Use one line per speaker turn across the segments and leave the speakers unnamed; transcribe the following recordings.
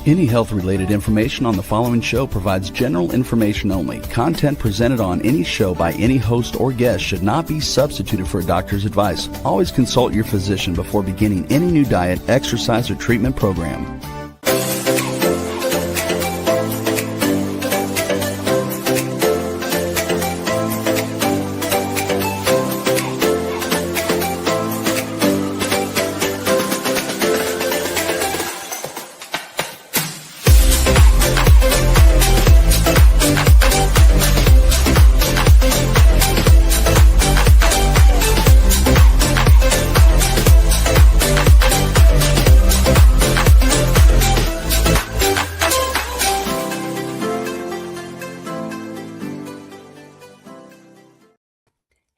Any health-related information on the following show provides general information only. Content presented on any show by any host or guest should not be substituted for a doctor's advice. Always consult your physician before beginning any new diet, exercise, or treatment program.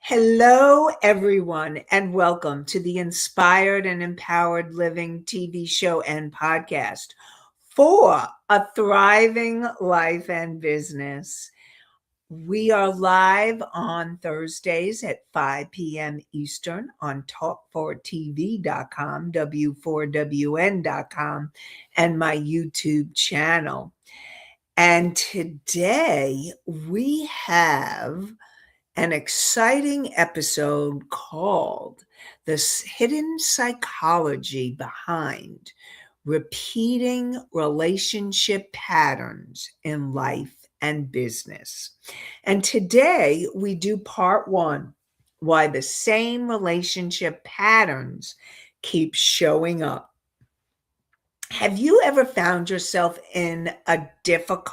Hello, everyone, and welcome to the Inspired and Empowered Living TV show and podcast for a thriving life and business. We are live on Thursdays at 5 p.m. Eastern on talk4tv.com, w4wn.com, and my YouTube channel. And today we have an exciting episode called The Hidden Psychology Behind Repeating Relationship Patterns in Life and Business. And today we do part one, why the same relationship patterns keep showing up. Have you ever found yourself in a different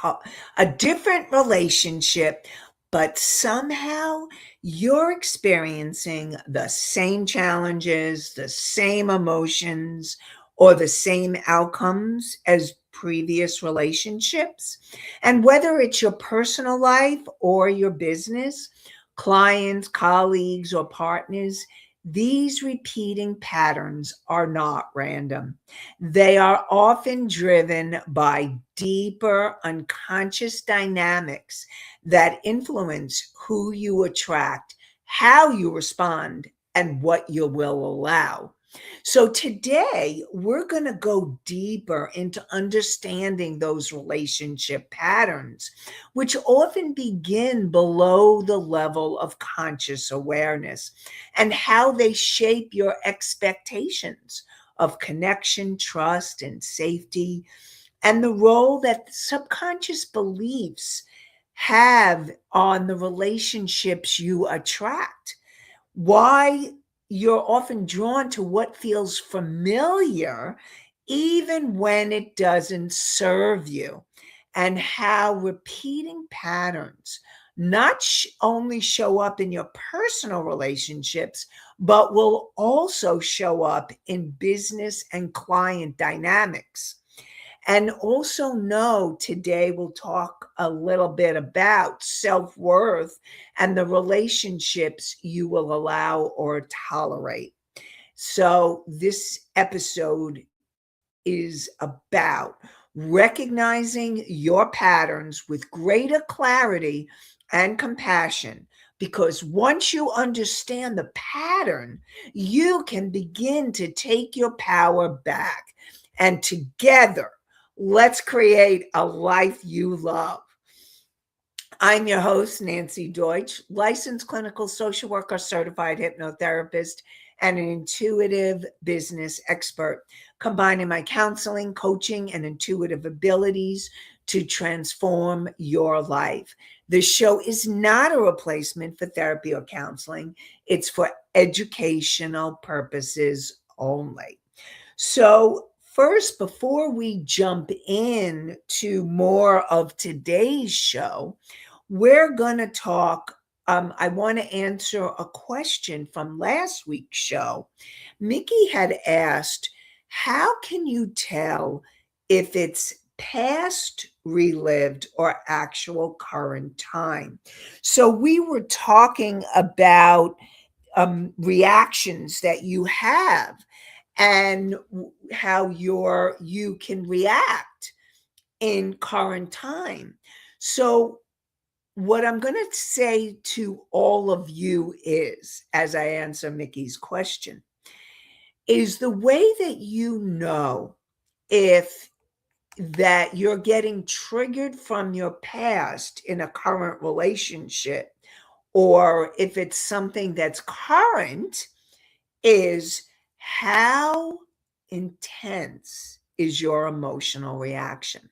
relationship, but somehow you're experiencing the same challenges, the same emotions, or the same outcomes as previous relationships? And whether it's your personal life or your business, clients, colleagues, or partners, these repeating patterns are not random. They are often driven by deeper unconscious dynamics that influence who you attract, how you respond, and what you will allow. So today, we're going to go deeper into understanding those relationship patterns, which often begin below the level of conscious awareness, and how they shape your expectations of connection, trust, and safety, and the role that subconscious beliefs have on the relationships you attract. Why you're often drawn to what feels familiar, even when it doesn't serve you, and how repeating patterns not only show up in your personal relationships, but will also show up in business and client dynamics. And also know today we'll talk a little bit about self-worth and the relationships you will allow or tolerate. So this episode is about recognizing your patterns with greater clarity and compassion, because once you understand the pattern, you can begin to take your power back, and together, let's create a life you love. I'm your host, Nancy Deutsch, licensed clinical social worker, certified hypnotherapist, and an intuitive business expert, combining my counseling, coaching, and intuitive abilities to transform your life. This show is not a replacement for therapy or counseling. It's for educational purposes only. So first, before we jump in to more of today's show, we're going to talk. I want to answer a question from last week's show. Mickey had asked, how can you tell if it's past, relived, or actual current time? So we were talking about reactions that you have, and how you can react in current time. So what I'm going to say to all of you is, as I answer Mickey's question, is the way that you know if that you're getting triggered from your past in a current relationship, or if it's something that's current, is how intense is your emotional reaction?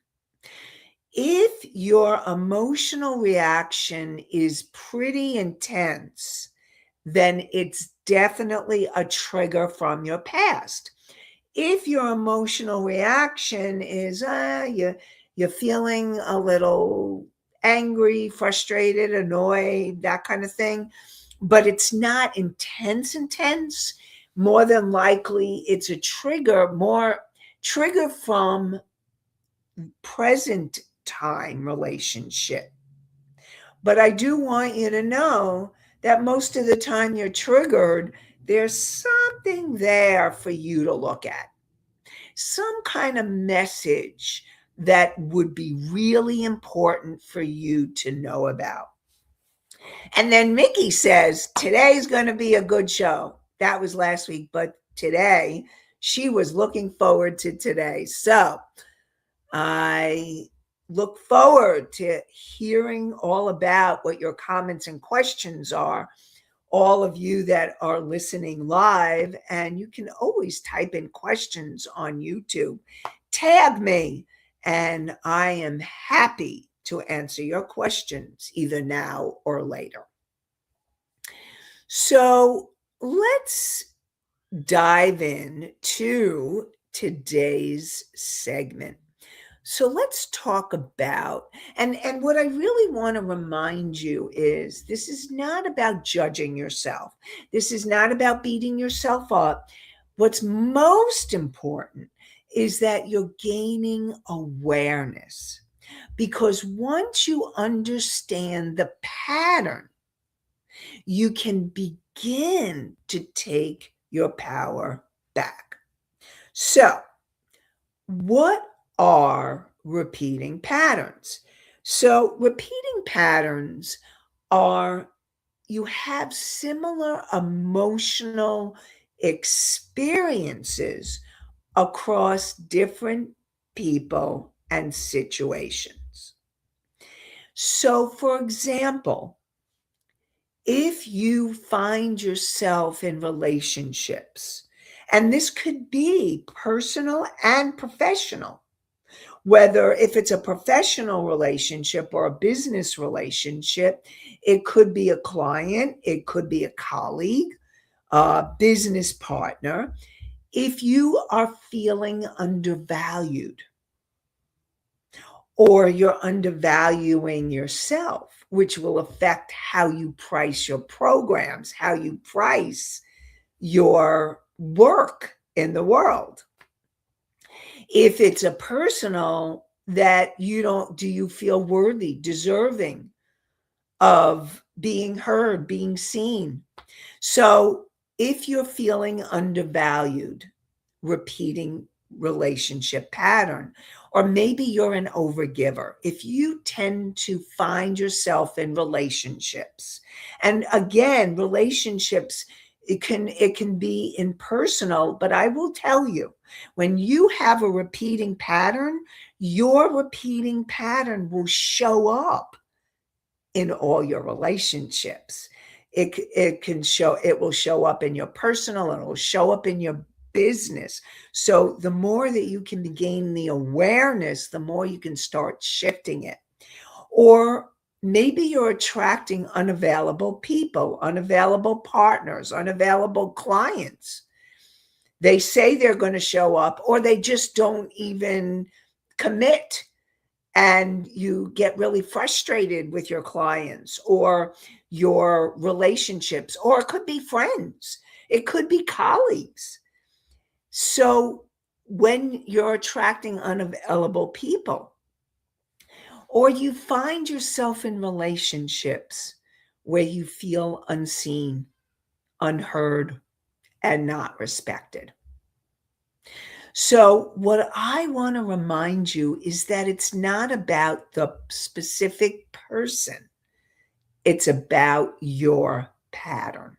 If your emotional reaction is pretty intense, then it's definitely a trigger from your past. If your emotional reaction is you're feeling a little angry, frustrated, annoyed, that kind of thing, but it's not intense, more than likely it's a trigger from present time relationship. But I do want you to know that most of the time you're triggered, there's something there for you to look at, some kind of message that would be really important for you to know about. And then Mickey says, today's going to be a good show. That was last week, but today she was looking forward to today. So I look forward to hearing all about what your comments and questions are, all of you that are listening live. And you can always type in questions on YouTube. Tag me, and I am happy to answer your questions either now or later. So let's dive in to today's segment. So let's talk about, and what I really want to remind you is this is not about judging yourself. This is not about beating yourself up. What's most important is that you're gaining awareness, because once you understand the pattern, you can begin to take your power back. So, what are repeating patterns? So, repeating patterns are you have similar emotional experiences across different people and situations. So, for example, if you find yourself in relationships, and this could be personal and professional, whether if it's a professional relationship or a business relationship, it could be a client, it could be a colleague, a business partner. If you are feeling undervalued, or you're undervaluing yourself, which will affect how you price your programs, how you price your work in the world. If it's a personal that you don't, do you feel worthy, deserving of being heard, being seen? So if you're feeling undervalued, repeating relationship pattern, or maybe you're an overgiver. If you tend to find yourself in relationships, and again, relationships, it can be impersonal, but I will tell you, when you have a repeating pattern, your repeating pattern will show up in all your relationships. It will show up in your personal, and it will show up in your business. So the more that you can gain the awareness, the more you can start shifting it. Or maybe you're attracting unavailable people, unavailable partners, unavailable clients. They say they're going to show up, or they just don't even commit, and you get really frustrated with your clients or your relationships, or it could be friends, it could be colleagues. So when you're attracting unavailable people, or you find yourself in relationships where you feel unseen, unheard, and not respected. So, what I want to remind you is that it's not about the specific person, it's about your pattern.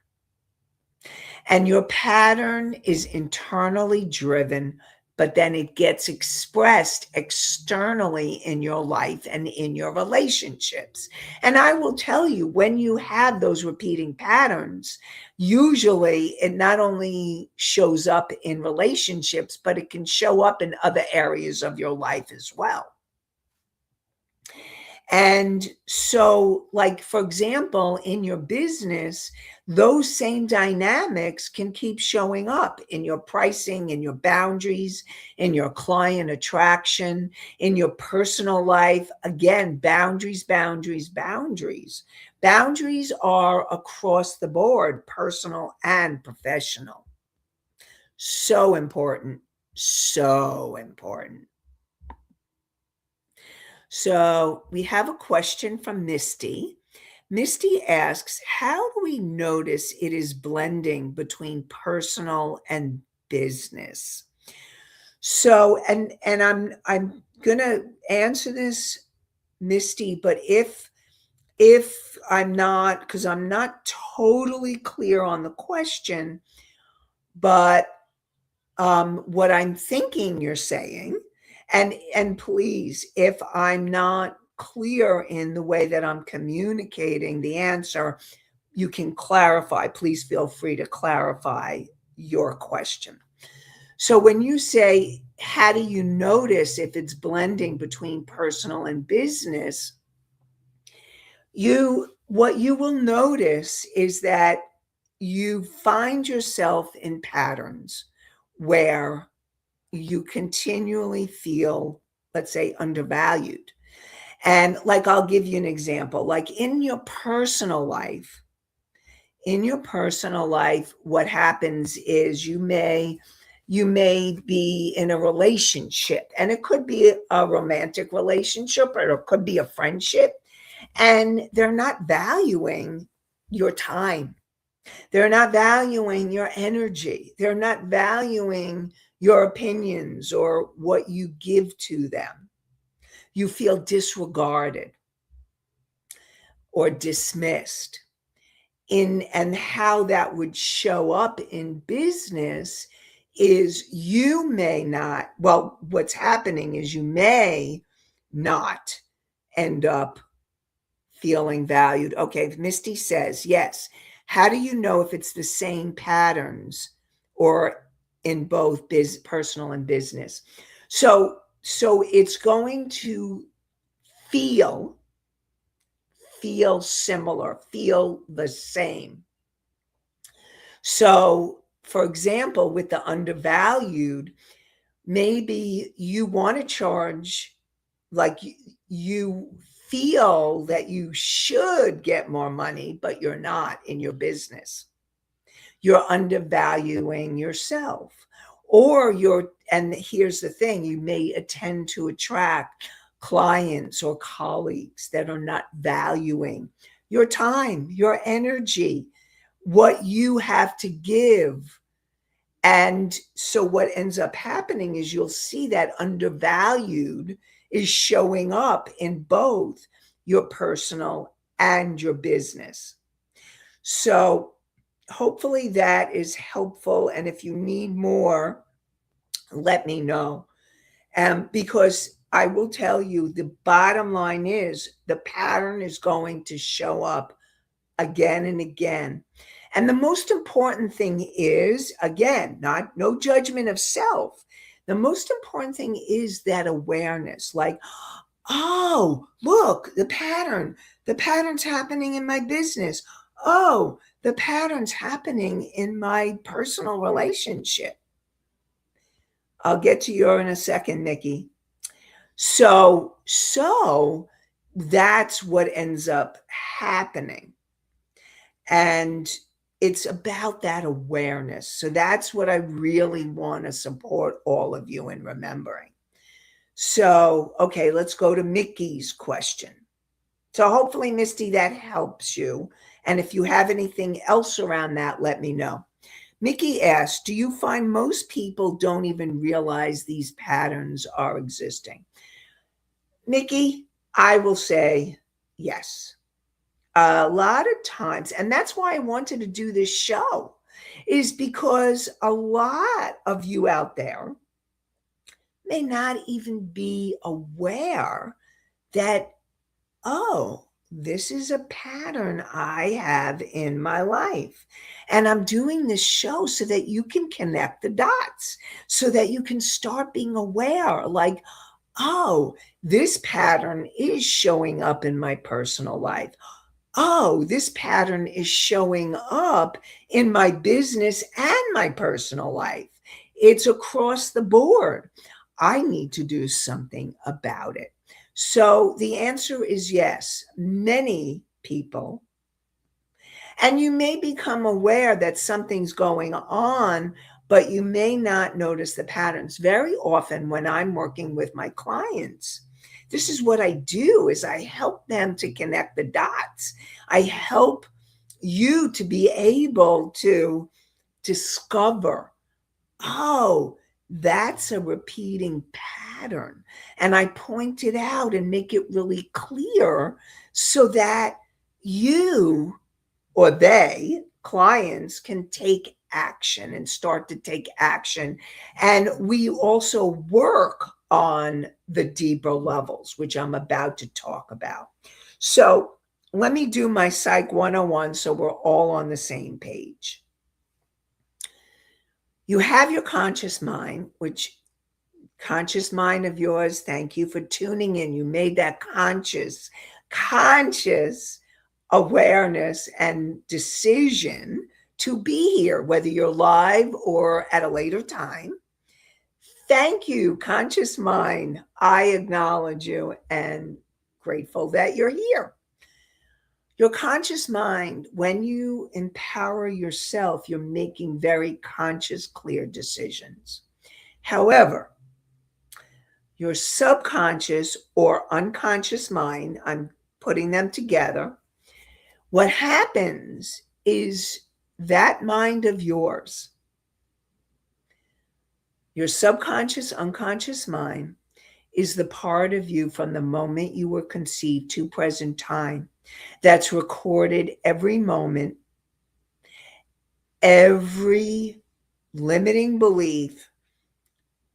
And your pattern is internally driven but then it gets expressed externally in your life and in your relationships. And I will tell you, when you have those repeating patterns, usually it not only shows up in relationships, but it can show up in other areas of your life as well. And so, like, for example, in your business, those same dynamics can keep showing up in your pricing, in your boundaries, in your client attraction, in your personal life. Again, boundaries, boundaries, boundaries. Boundaries are across the board, personal and professional. So important. So important. So we have a question from Misty. Misty asks, how do we notice it is blending between personal and business? So, and I'm gonna answer this, Misty, but if I'm not, because I'm not totally clear on the question, but what I'm thinking you're saying, and please, if I'm not clear in the way that I'm communicating the answer, you can clarify. Please feel free to clarify your question. So when you say, how do you notice if it's blending between personal and business? What you will notice is that you find yourself in patterns where you continually feel, let's say, undervalued. And like, I'll give you an example. Like in your personal life, what happens is you may be in a relationship, and it could be a romantic relationship, or it could be a friendship, and they're not valuing your time. They're not valuing your energy. They're not valuing your opinions or what you give to them. You feel disregarded or dismissed. And how that would show up in business is you may not, well, what's happening is you may not end up feeling valued. Okay, Misty says, yes. How do you know if it's the same patterns or in both personal and business? So it's going to feel similar, feel the same. So, for example, with the undervalued, maybe you want to charge, like, you feel that you should get more money, but you're not in your business. You're undervaluing yourself. Or and here's the thing, you may tend to attract clients or colleagues that are not valuing your time, your energy, what you have to give. And so what ends up happening is you'll see that undervalued is showing up in both your personal and your business. So hopefully that is helpful. And if you need more, let me know. Because I will tell you, the bottom line is the pattern is going to show up again and again. And the most important thing is, again, no judgment of self. The most important thing is that awareness, like, oh, look, the pattern's happening in my business. Oh, the pattern's happening in my personal relationship. I'll get to you in a second, Nikki. So that's what ends up happening. And it's about that awareness. So that's what I really want to support all of you in remembering. So, okay, let's go to Mickey's question. So hopefully, Misty, that helps you. And if you have anything else around that, let me know. Mickey asks, do you find most people don't even realize these patterns are existing? Mickey, I will say yes. A lot of times, and that's why I wanted to do this show, is because a lot of you out there may not even be aware that, oh, this is a pattern I have in my life. And I'm doing this show so that you can connect the dots, so that you can start being aware, like, oh, this pattern is showing up in my personal life. Oh, this pattern is showing up in my business and my personal life. It's across the board. I need to do something about it. So the answer is yes. Many people, and you may become aware that something's going on, but you may not notice the patterns. Very often when I'm working with my clients, this is what I do is I help them to connect the dots. I help you to be able to discover, oh, that's a repeating pattern. And I point it out and make it really clear so that you or they, clients, can take action and start to take action. And we also work on the deeper levels, which I'm about to talk about. So let me do my Psych 101 so we're all on the same page. You have your conscious mind, which conscious mind of yours, thank you for tuning in. You made that conscious awareness and decision to be here, whether you're live or at a later time. Thank you, conscious mind. I acknowledge you and grateful that you're here. Your conscious mind, when you empower yourself, you're making very conscious, clear decisions. However, your subconscious or unconscious mind, I'm putting them together. What happens is that mind of yours, your subconscious, unconscious mind, is the part of you from the moment you were conceived to present time that's recorded every moment, every limiting belief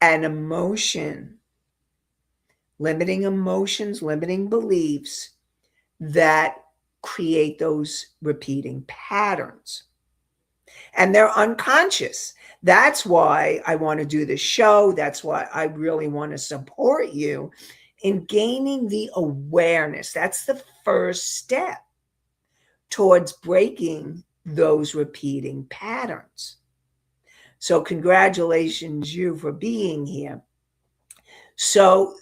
and emotion, limiting emotions, limiting beliefs that create those repeating patterns. And they're unconscious. That's why I want to do this show. That's why I really want to support you in gaining the awareness. That's the first step towards breaking those repeating patterns. So congratulations you for being here. So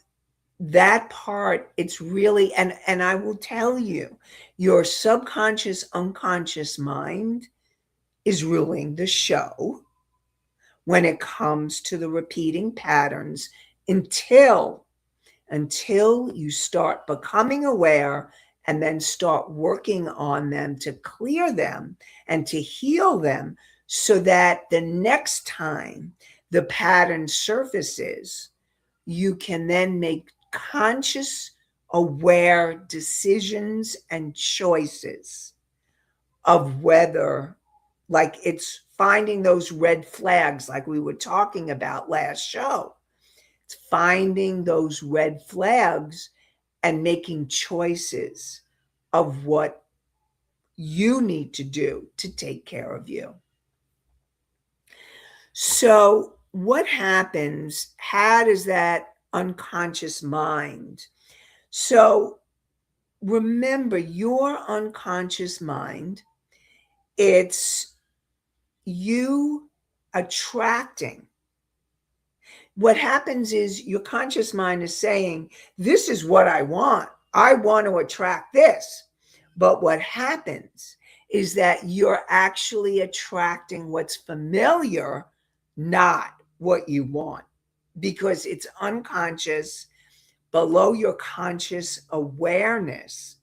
that part, it's really, and I will tell you, your subconscious, unconscious mind is ruling the show when it comes to the repeating patterns until you start becoming aware and then start working on them to clear them and to heal them so that the next time the pattern surfaces, you can then make conscious, aware decisions and choices of whether, like, it's finding those red flags like we were talking about last show. It's finding those red flags and making choices of what you need to do to take care of you. So what happens? How does that unconscious mind? So remember, your unconscious mind, it's you attracting. What happens is your conscious mind is saying, this is what I want. I want to attract this. But what happens is that you're actually attracting what's familiar, not what you want, because it's unconscious, below your conscious awareness.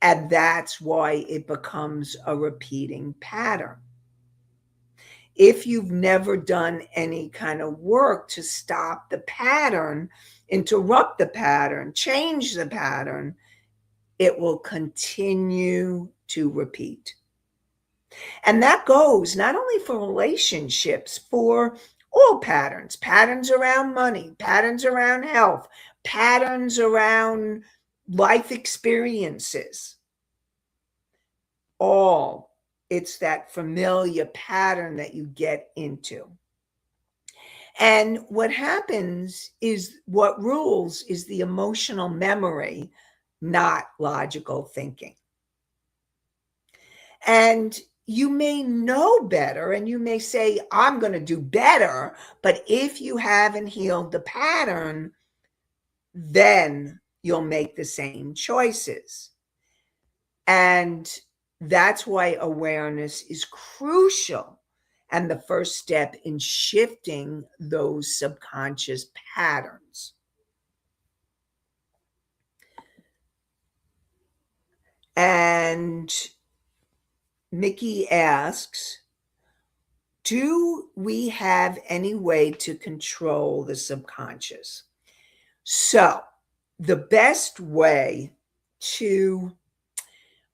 And that's why it becomes a repeating pattern. If you've never done any kind of work to stop the pattern, interrupt the pattern, change the pattern, it will continue to repeat. And that goes not only for relationships, for All patterns around money, patterns around health, patterns around life experiences. All, it's that familiar pattern that you get into. And what happens is what rules is the emotional memory, not logical thinking. And you may know better and you may say, I'm going to do better. But if you haven't healed the pattern, then you'll make the same choices. And that's why awareness is crucial and the first step in shifting those subconscious patterns. And Mickey asks, do we have any way to control the subconscious? So, the best way to,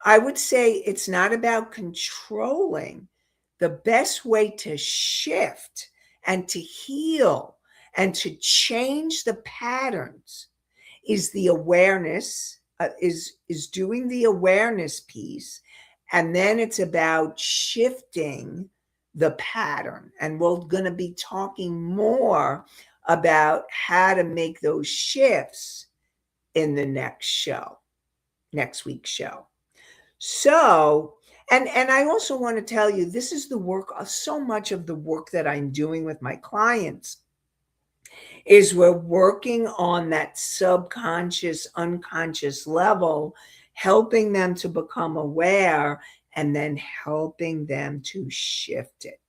I would say it's not about controlling. The best way to shift and to heal and to change the patterns is the awareness, is doing the awareness piece. And then it's about shifting the pattern. And we're going to be talking more about how to make those shifts in the next week's show. So, and I also want to tell you, this is the work, so much of the work that I'm doing with my clients is we're working on that subconscious, unconscious level, helping them to become aware and then helping them to shift it.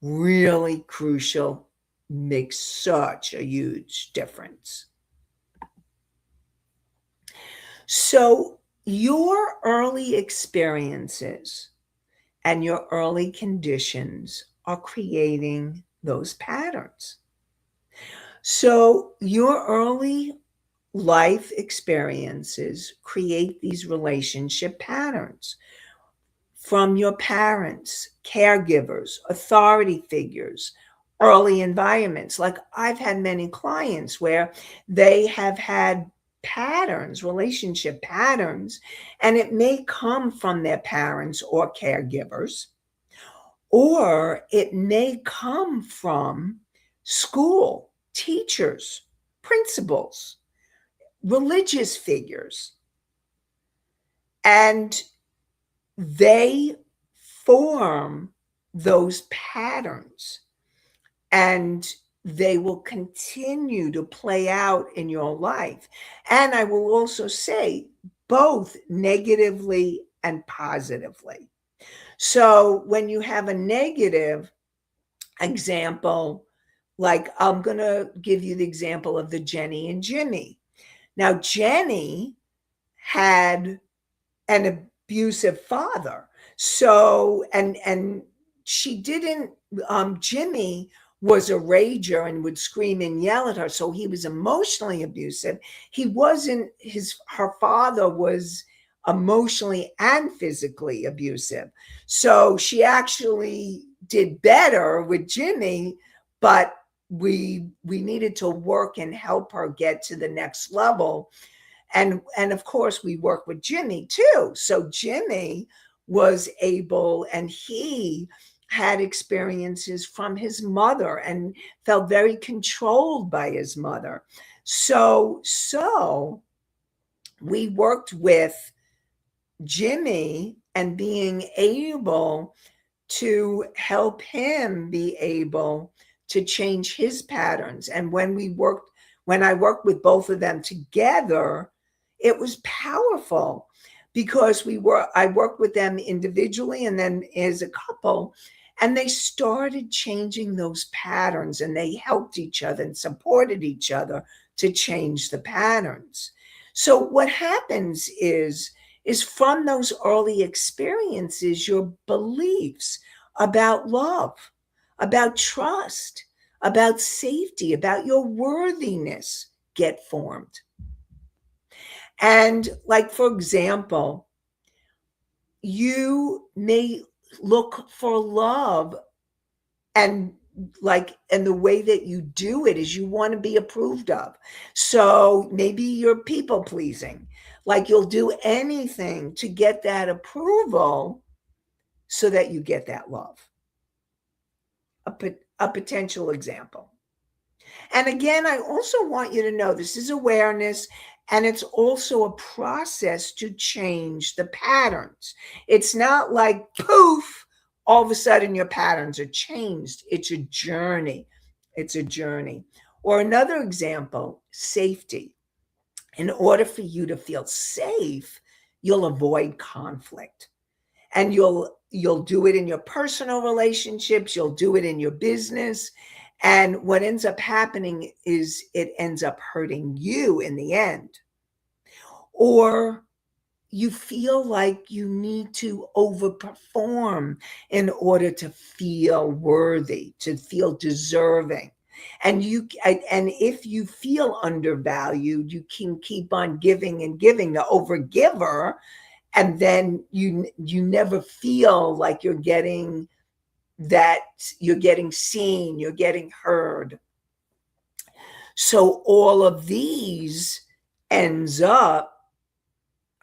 Really crucial, makes such a huge difference. So, your early experiences and your early conditions are creating those patterns. So, your early life experiences create these relationship patterns from your parents, caregivers, authority figures, early environments. Like I've had many clients where they have had patterns, relationship patterns, and it may come from their parents or caregivers, or it may come from school, teachers, principals, religious figures. And they form those patterns and they will continue to play out in your life. And I will also say both negatively and positively. So when you have a negative example, like I'm going to give you the example of the Jenny and Jimmy. Now, Jenny had an abusive father. So, and she didn't, Jimmy was a rager and would scream and yell at her. So he was emotionally abusive. He wasn't, her father was emotionally and physically abusive. So she actually did better with Jimmy, but we needed to work and help her get to the next level. And of course we work with Jimmy too. So Jimmy was able, and he had experiences from his mother and felt very controlled by his mother. So we worked with Jimmy and being able to help him be able to change his patterns. And when I worked with both of them together, it was powerful because I worked with them individually and then as a couple, and they started changing those patterns and they helped each other and supported each other to change the patterns. So what happens is from those early experiences, your beliefs about love, about trust, about safety, about your worthiness get formed. And like, for example, you may look for love And and the way that you do it is you want to be approved of. So maybe you're people pleasing. Like you'll do anything to get that approval so that you get that love. A potential example. And again, I also want you to know this is awareness, and it's also a process to change the patterns. It's not like poof, all of a sudden your patterns are changed. It's a journey. It's a journey. Or another example, safety. In order for you to feel safe, you'll avoid conflict. And you'll do it in your personal relationships, you'll do it in your business. And what ends up happening is it ends up hurting you in the end. Or you feel like you need to overperform in order to feel worthy, to feel deserving. And if you feel undervalued, you can keep on giving and giving, the overgiver, and then you never feel like you're getting seen, you're getting heard. So all of these ends up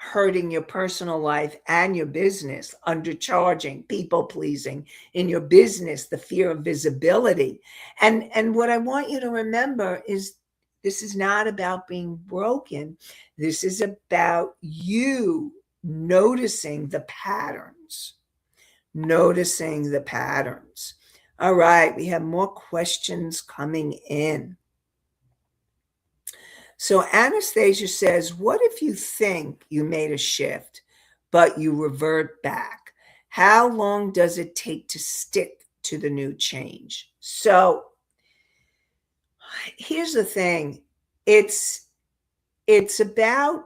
hurting your personal life and your business. Undercharging, people pleasing in your business, the fear of visibility. And what I want you to remember is this is not about being broken. This is about you noticing the patterns. Noticing the patterns. All right, we have more questions coming in. So Anastasia says, what if you think you made a shift, but you revert back? How long does it take to stick to the new change? So here's the thing. It's about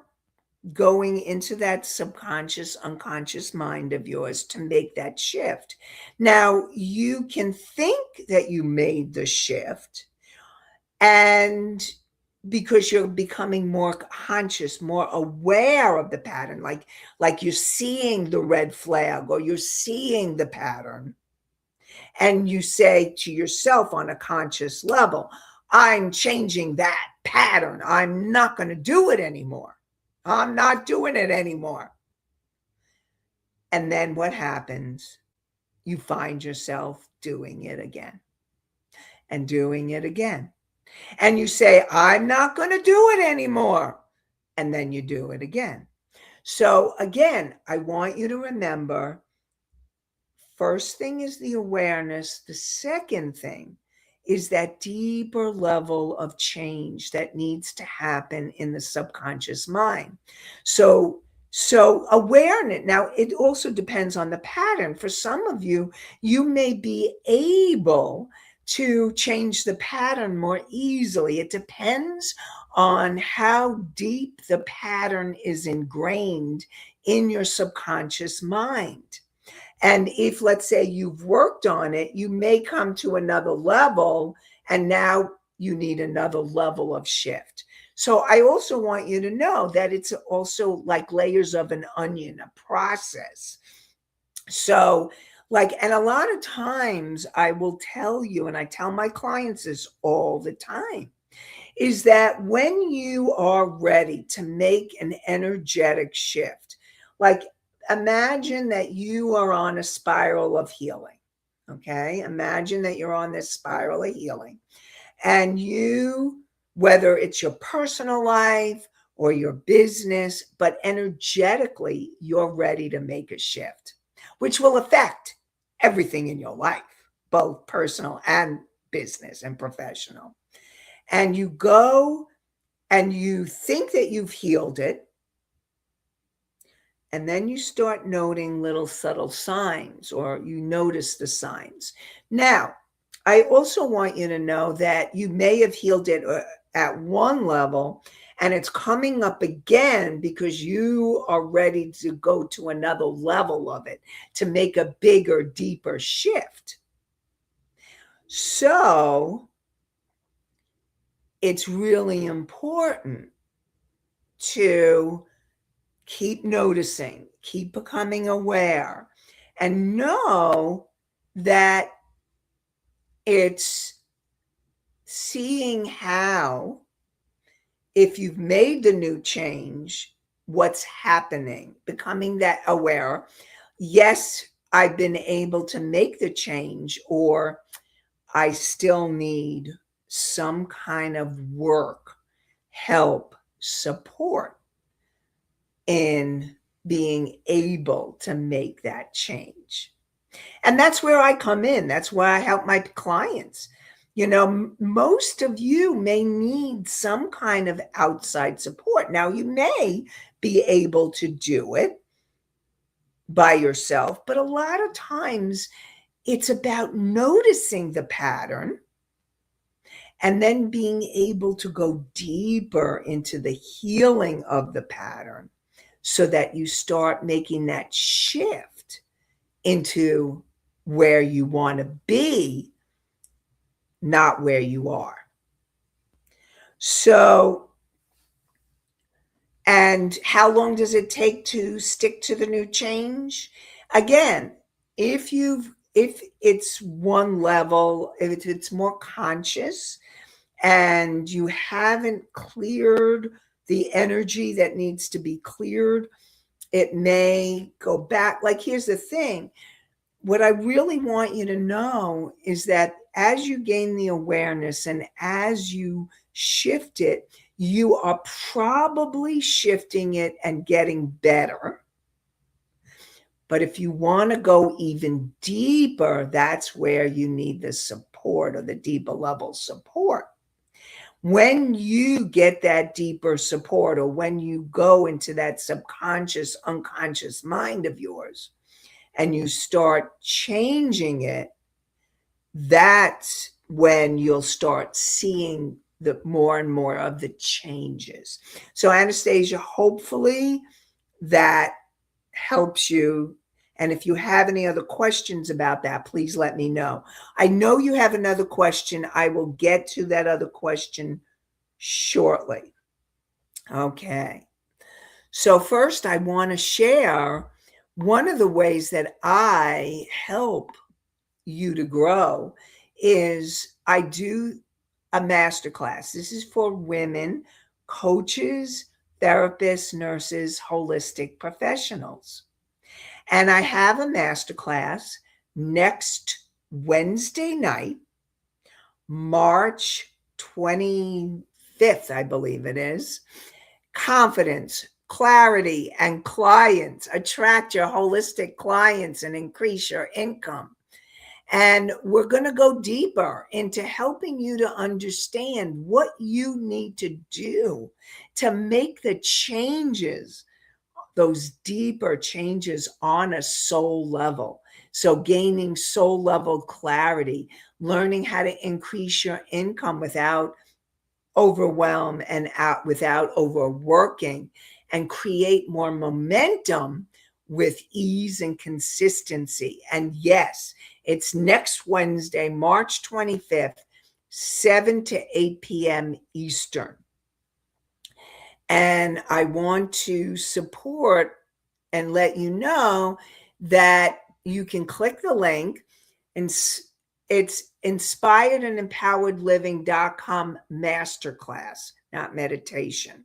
going into that subconscious, unconscious mind of yours to make that shift. Now, you can think that you made the shift, and because you're becoming more conscious, more aware of the pattern, like you're seeing the red flag or you're seeing the pattern, and you say to yourself on a conscious level, I'm changing that pattern. I'm not going to do it anymore. I'm not doing it anymore. And then what happens? You find yourself doing it again and doing it again. And you say, I'm not going to do it anymore. And then you do it again. So again, I want you to remember, first thing is the awareness. The second thing is that deeper level of change that needs to happen in the subconscious mind. So awareness, now it also depends on the pattern. For some of you, you may be able to change the pattern more easily. It depends on how deep the pattern is ingrained in your subconscious mind. And if, let's say, you've worked on it, you may come to another level, and now you need another level of shift. So I also want you to know that it's also like layers of an onion, a process. So, and a lot of times I will tell you, and I tell my clients this all the time, is that when you are ready to make an energetic shift, like imagine that you are on a spiral of healing. Okay. Imagine that you're on this spiral of healing, and whether it's your personal life or your business, but energetically, you're ready to make a shift, which will affect everything in your life, both personal and business and professional. And you go and you think that you've healed it. And then you start noting little subtle signs, or you notice the signs. Now, I also want you to know that you may have healed it at one level, and it's coming up again because you are ready to go to another level of it, to make a bigger, deeper shift. So it's really important to keep noticing, keep becoming aware, and know that It's seeing how, if you've made the new change, what's happening, becoming that aware. Yes, I've been able to make the change, or I still need some kind of work, help, support in being able to make that change. And that's where I come in. That's why I help my clients. Most of you may need some kind of outside support. Now, you may be able to do it by yourself, but a lot of times it's about noticing the pattern and then being able to go deeper into the healing of the pattern so that you start making that shift into where you want to be, not where you are. So, and how long does it take to stick to the new change? Again, if it's one level, if it's more conscious and you haven't cleared the energy that needs to be cleared, it may go back. Like, here's the thing. What I really want you to know is that as you gain the awareness and as you shift it, you are probably shifting it and getting better. But if you want to go even deeper, that's where you need the support, or the deeper level support. When you get that deeper support, or when you go into that subconscious, unconscious mind of yours, and you start changing it, that's when you'll start seeing the more and more of the changes. So, Anastasia, hopefully that helps you. And if you have any other questions about that, please let me know. I know you have another question. I will get to that other question shortly. Okay. So first, I want to share one of the ways that I help you to grow is I do a masterclass. This is for women, coaches, therapists, nurses, holistic professionals. And I have a masterclass next Wednesday night, March 25th, I believe it is. Confidence, clarity, and clients. Attract your holistic clients and increase your income. And we're going to go deeper into helping you to understand what you need to do to make the changes, those deeper changes on a soul level. So gaining soul level clarity, learning how to increase your income without overwhelm and without overworking, and create more momentum with ease and consistency. And yes, it's next Wednesday, March 25th, 7 to 8 p.m. Eastern. And I want to support and let you know that you can click the link, and it's inspiredandempoweredliving.com masterclass, not meditation.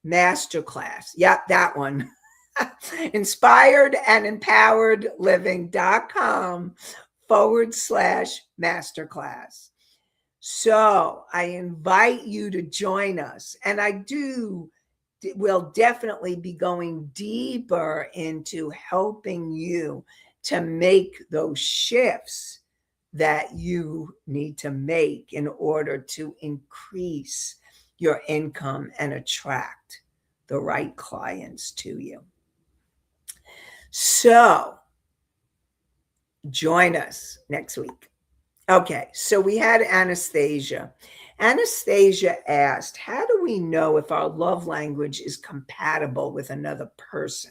Masterclass. Yep, that one. inspiredandempoweredliving.com/masterclass. So I invite you to join us. And I will definitely be going deeper into helping you to make those shifts that you need to make in order to increase your income and attract the right clients to you. So join us next week. Okay, so we had Anastasia. Anastasia asked, how do we know if our love language is compatible with another person?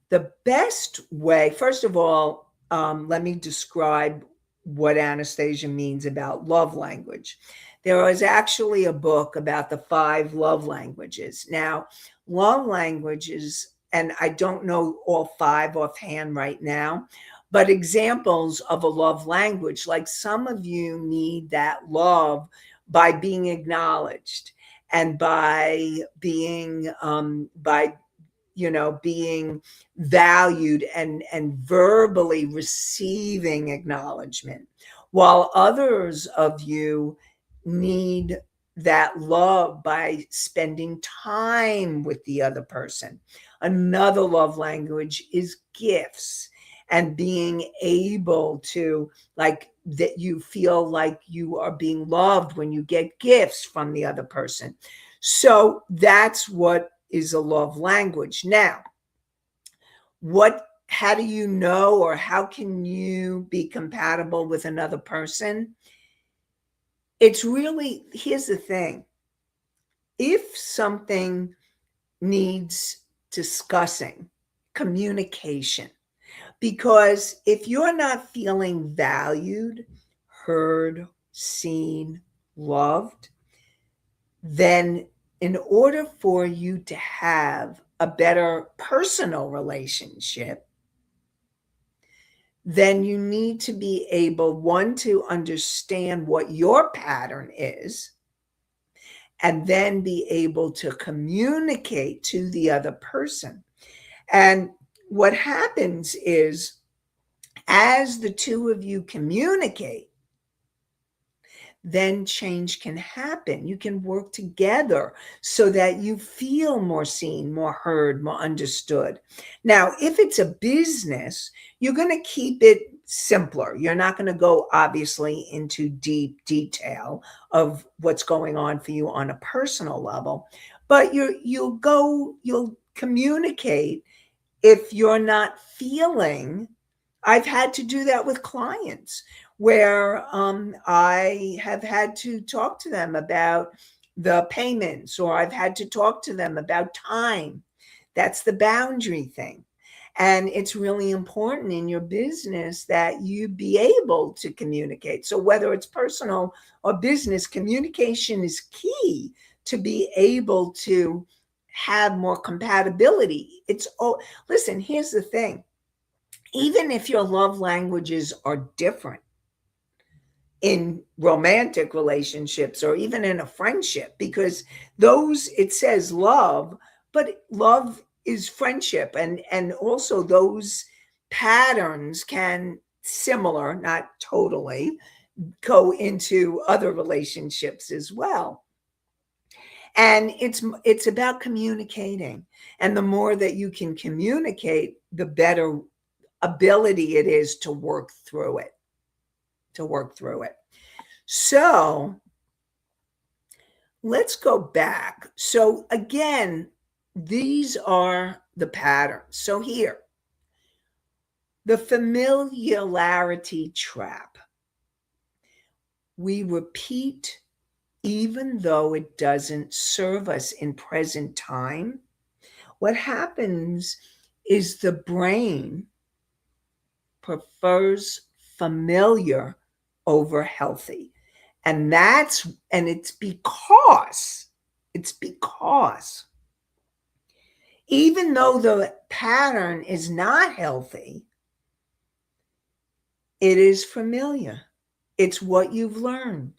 The best way, first of all, let me describe what Anastasia means about love language. There is actually a book about the 5 love languages. Now, love languages, and I don't know all 5 offhand right now, But examples of a love language, like some of you need that love by being acknowledged and by being being valued and verbally receiving acknowledgement, while others of you need that love by spending time with the other person. Another love language is gifts and being able to, like, that you feel like you are being loved when you get gifts from the other person. So that's what is a love language. Now, how do you know, or how can you be compatible with another person? It's really, here's the thing. If something needs discussing, communication, because if you're not feeling valued, heard, seen, loved, then in order for you to have a better personal relationship, then you need to be able, one, to understand what your pattern is, and then be able to communicate to the other person. And what happens is, as the two of you communicate, then change can happen. You can work together so that you feel more seen, more heard, more understood. Now, if it's a business, you're going to keep it simpler. You're not going to go, obviously, into deep detail of what's going on for you on a personal level, but you'll communicate if you're not feeling. I've had to do that with clients where I have had to talk to them about the payments, or I've had to talk to them about time. That's the boundary thing. And it's really important in your business that you be able to communicate. So whether it's personal or business, communication is key to be able to have more compatibility. Listen, here's the thing. Even if your love languages are different in romantic relationships or even in a friendship, because it says love, but love is friendship. And also those patterns can, similar, not totally, go into other relationships as well. And it's about communicating. And the more that you can communicate, the better ability it is to work through it. So let's go back. So again, these are the patterns. So here, the familiarity trap. We repeat even though it doesn't serve us in present time. What happens is the brain prefers familiar over healthy. And it's because even though the pattern is not healthy, it is familiar. It's what you've learned.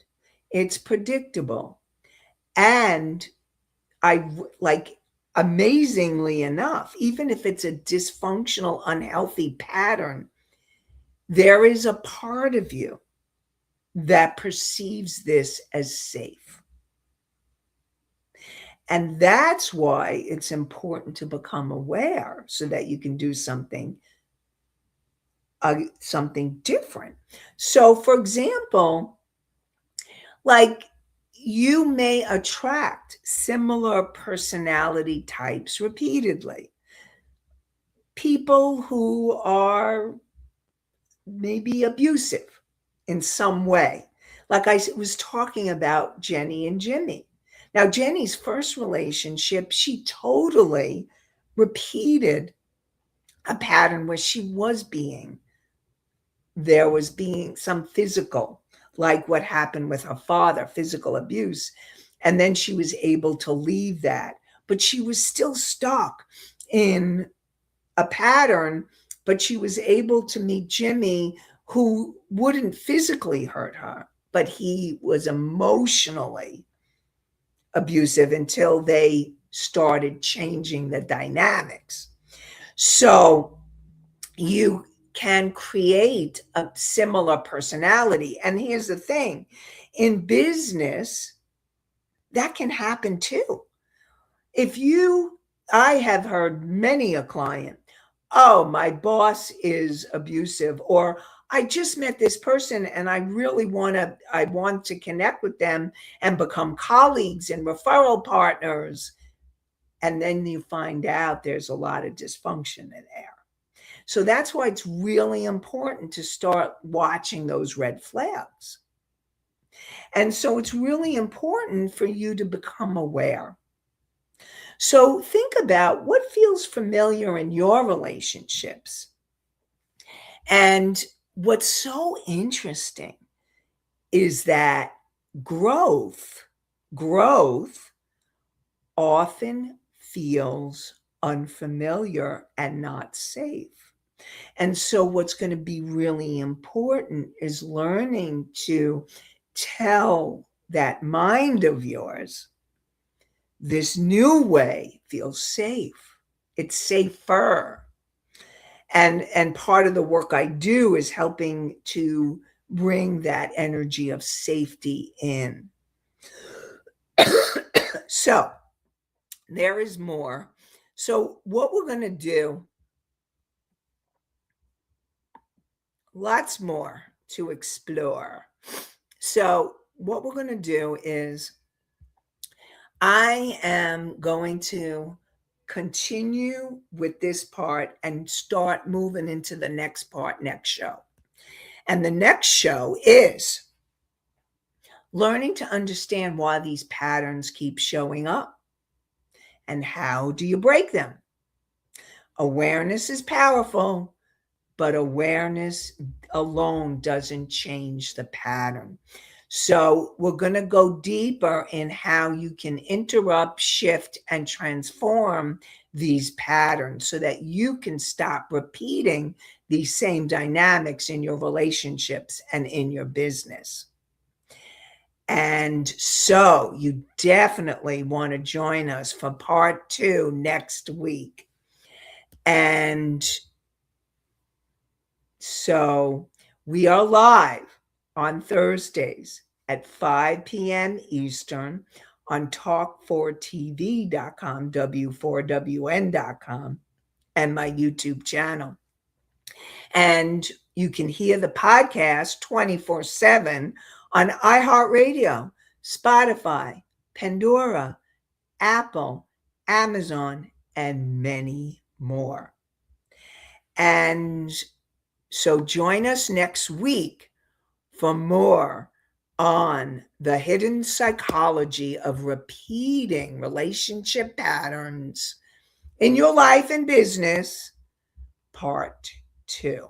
It's predictable. And amazingly enough, even if it's a dysfunctional, unhealthy pattern, there is a part of you that perceives this as safe. And that's why it's important to become aware so that you can do something different. So, for example, like, you may attract similar personality types repeatedly. People who are maybe abusive in some way. Like I was talking about Jenny and Jimmy. Now, Jenny's first relationship, she totally repeated a pattern where there was being some physical, like what happened with her father, physical abuse. And then she was able to leave that, but she was still stuck in a pattern but she was able to meet Jimmy, who wouldn't physically hurt her, but he was emotionally abusive until they started changing the dynamics. So you can create a similar personality. And here's the thing, in business, that can happen too. I have heard many a client, oh, my boss is abusive, or I just met this person and I want to connect with them and become colleagues and referral partners. And then you find out there's a lot of dysfunction in there. So that's why it's really important to start watching those red flags. And so it's really important for you to become aware. So think about what feels familiar in your relationships. And what's so interesting is that growth often feels unfamiliar and not safe. And so what's going to be really important is learning to tell that mind of yours, this new way feels safe. It's safer. And part of the work I do is helping to bring that energy of safety in. So there is more. So what we're going to do, lots more to explore. So what we're going to do is I am going to continue with this part and start moving into the next part next show. And the next show is learning to understand why these patterns keep showing up and how do you break them. Awareness is powerful, but awareness alone doesn't change the pattern. So we're going to go deeper in how you can interrupt, shift, and transform these patterns so that you can stop repeating these same dynamics in your relationships and in your business. And so you definitely want to join us for part 2 next week. And so we are live on Thursdays at 5 p.m. Eastern on talk4tv.com, w4wn.com, and my YouTube channel. And you can hear the podcast 24/7 on iHeartRadio, Spotify, Pandora, Apple, Amazon, and many more. And so join us next week for more on the hidden psychology of repeating relationship patterns in your life and business, part 2.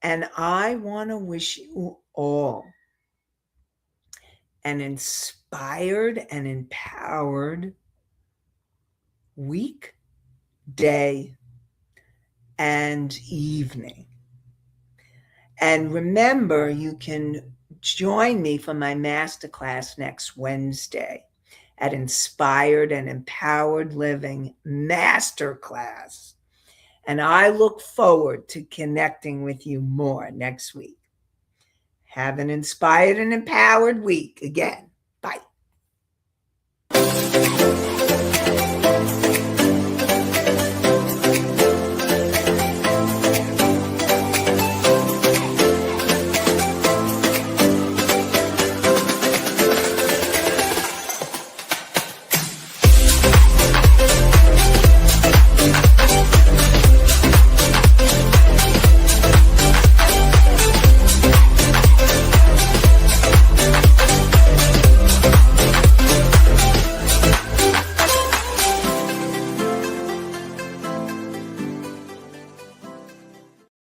And I want to wish you all an inspired and empowered week, day, and evening. And remember, you can join me for my masterclass next Wednesday at Inspired and Empowered Living Masterclass. And I look forward to connecting with you more next week. Have an inspired and empowered week again. Bye.